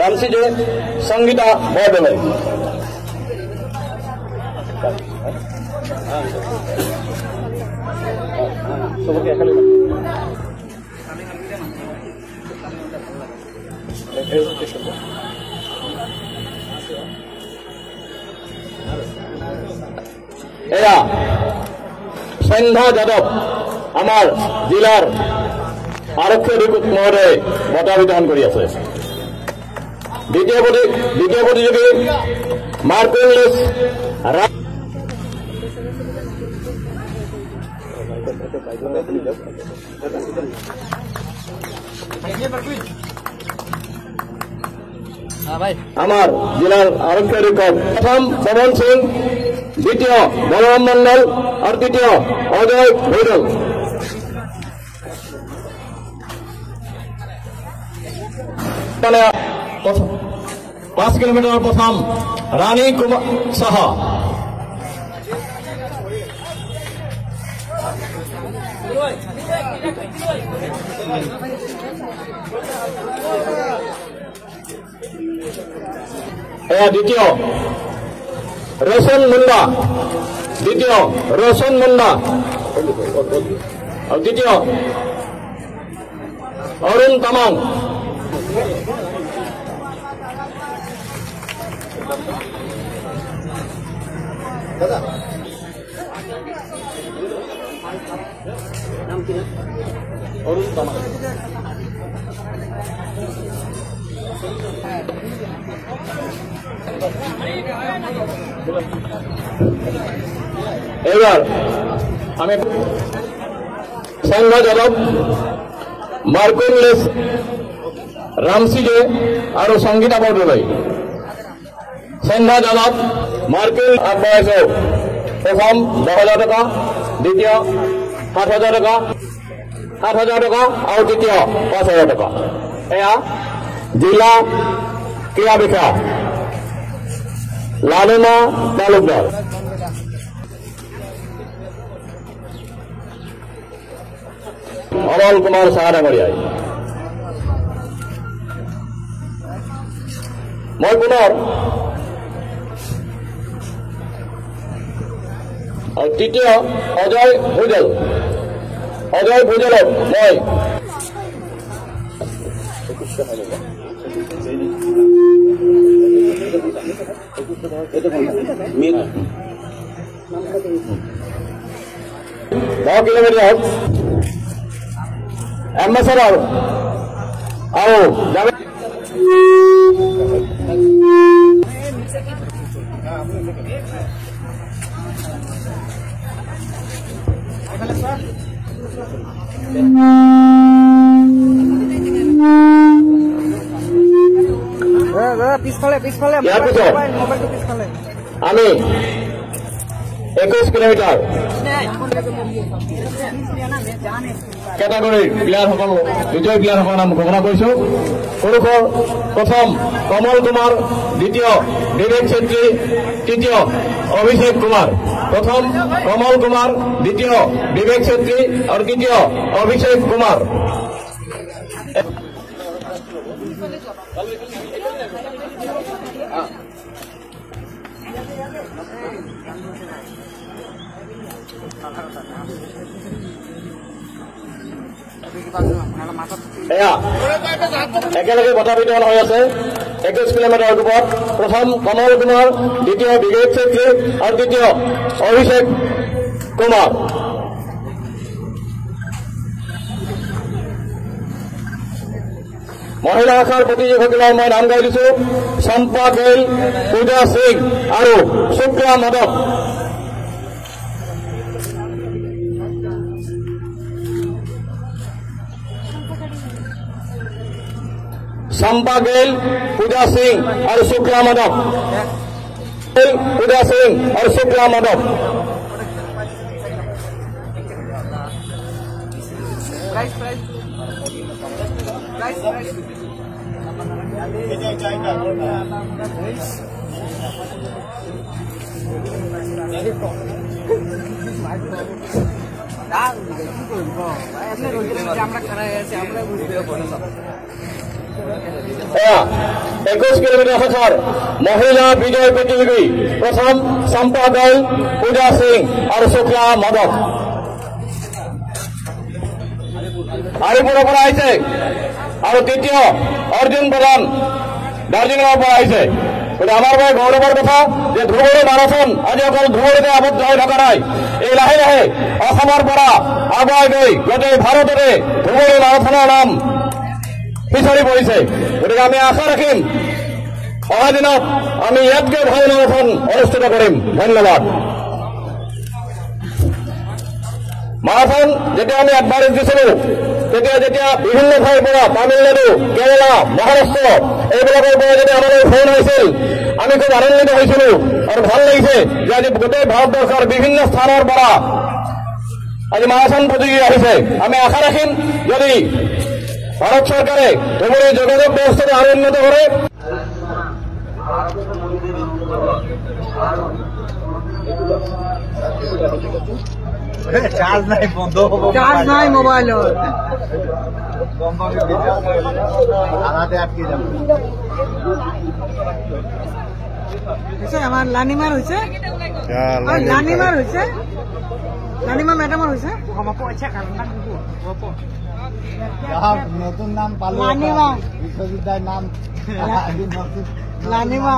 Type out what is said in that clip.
ৰামসিজে সঙ্গীতা বৰদলৈ এৰা সন্ধ্যা যাদব আমাৰ জেলাৰ আৰক্ষী অধীক্ষক মহোদয় বঁটা বিতৰণ কৰি আছে। দ্বিতীয় প্ৰতিযোগী মাৰ্কুইনলেছ আমার জেলার আরক্ষী অধীক্ষক প্রথম পবন সিং, দ্বিতীয় বলরাম মন্ডল আর তৃতীয় অজয় ভৈরব। 5 কিলোমিটার প্রথম রানী কুমার সাহা, দ্বিতীয় রোশন মুন্ডা, আর তৃতীয় অরুণ তামাং। অরুণ তামাং এবার আমি সন্ধ্যা যাদব, মার্কুইনলেছ রামসিজে আর সঙ্গীতা বরদলৈ। সন্ধ্যা যাদব মার্কুইন আগবঢ়াইছে প্রথম 10,000 টাকা, দ্বিতীয় 7,000 টাকা, 7,000 টাকা আর তৃতীয় 5,000 টাকা। এয়া জিলা ক্রীড়া বিষয়া লালুমা তালুকদার। অমল কুমার সাহা ডাঙৰীয়াই। মই পুনৰ আৰ তৃতীয় অজয় ভুজলক মই দহ কিলোমিটাৰ এম্বাসেডৰ আৰু আমি 21 কিলোমিটাৰ ক্যাটাগৰিৰ প্লেয়াৰসকল বিজয়ী প্লেয়াৰসকল নাম ঘোষণা কৰিছো। পুৰুষৰ প্ৰথম কমল কুমাৰ, দ্বিতীয় বিবেক ছেত্ৰী, তৃতীয় অভিষেক কুমাৰ। প্ৰথম কমল কুমাৰ, দ্বিতীয় বিবেক ছেত্ৰী আৰ তৃতীয় অভিষেক কুমাৰ। একেলগে বঁটা বিতৰণ হৈ আছে। 21 কিলোমিটাৰ গ্ৰুপত প্ৰথম কমল কুমাৰ, দ্বিতীয় বিবেক ছেত্ৰী আৰু তৃতীয় অভিষেক কুমাৰ। মহিলা শাখাৰ প্ৰতিযোগীসকলৰ মই নাম গাই দিছো। চম্পা গেইল, পূজা সিং আৰু সুপ্ৰিয়া মাধৱ। চম্পা গেইল, পূজা সিং আর সুপ্রিয়া মাধব। পূজা সিং আর সুপ্রিয়া মাধব। আমরা এয়া 21 কিলোমিটার শাখার মহিলা বিজয় প্রতিযোগী প্রথম চম্পা দল, পূজা সিং আর শুক্লা মাধব। আলিপুরের পৰা আহিছে আৰু তৃতীয় অৰ্জুন প্ৰধান দাৰ্জিলিংৰ পৰা আহিছে। গতিকে আমাৰ বাবে গৌৰৱৰ কথা যে ধুবুৰী মাৰাথন আজি অকল ধুবুৰীতে আবদ্ধ হৈ থকা নাই, এই লাহে লাহে অসমৰ পৰা আগুৱাই গৈ গোটেই ভাৰততে ধুবুৰী মাৰাথনৰ নাম পিছৰি পৰিছে। গতিকে আমি আশা ৰাখিম অহা দিনত আমি ইয়াতকৈ ভাল মাৰাথন অনুষ্ঠিত কৰিম। ধন্যবাদ। মাৰাথন যেতিয়া আমি এডভাৰেজ দিছিলো, যেতিয়া বিভিন্ন ঠাইৰ পৰা তামিলনাডু, কেৰালা, মহাৰাষ্ট্ৰ এইবিলাকৰ পৰা যেতিয়া আমালৈ ফোন হৈছিল, আমি খুব আনন্দিত হৈছিলো আৰু ভাল লাগিছে যে আজি গোটেই ভাৰতবৰ্ষৰ বিভিন্ন স্থানৰ পৰা আজি মাৰাথন প্ৰতিযোগী আহিছে। আমি আশা ৰাখিম যদি ভাৰত চৰকাৰে ধুবুৰী যোগাযোগ ব্যৱস্থাটো আৰু উন্নত কৰে। চার্জ নাই, বন্ধ চার্জ নাই মোবাইল থানাতে আটকে যাবে। আমার লানিমার হয়েছে, লানিমা ম্যাডামের হয়েছে নতুন নাম পালো, লানিমা বিশ্ববিদ্যালয়ের নাম লানিমা।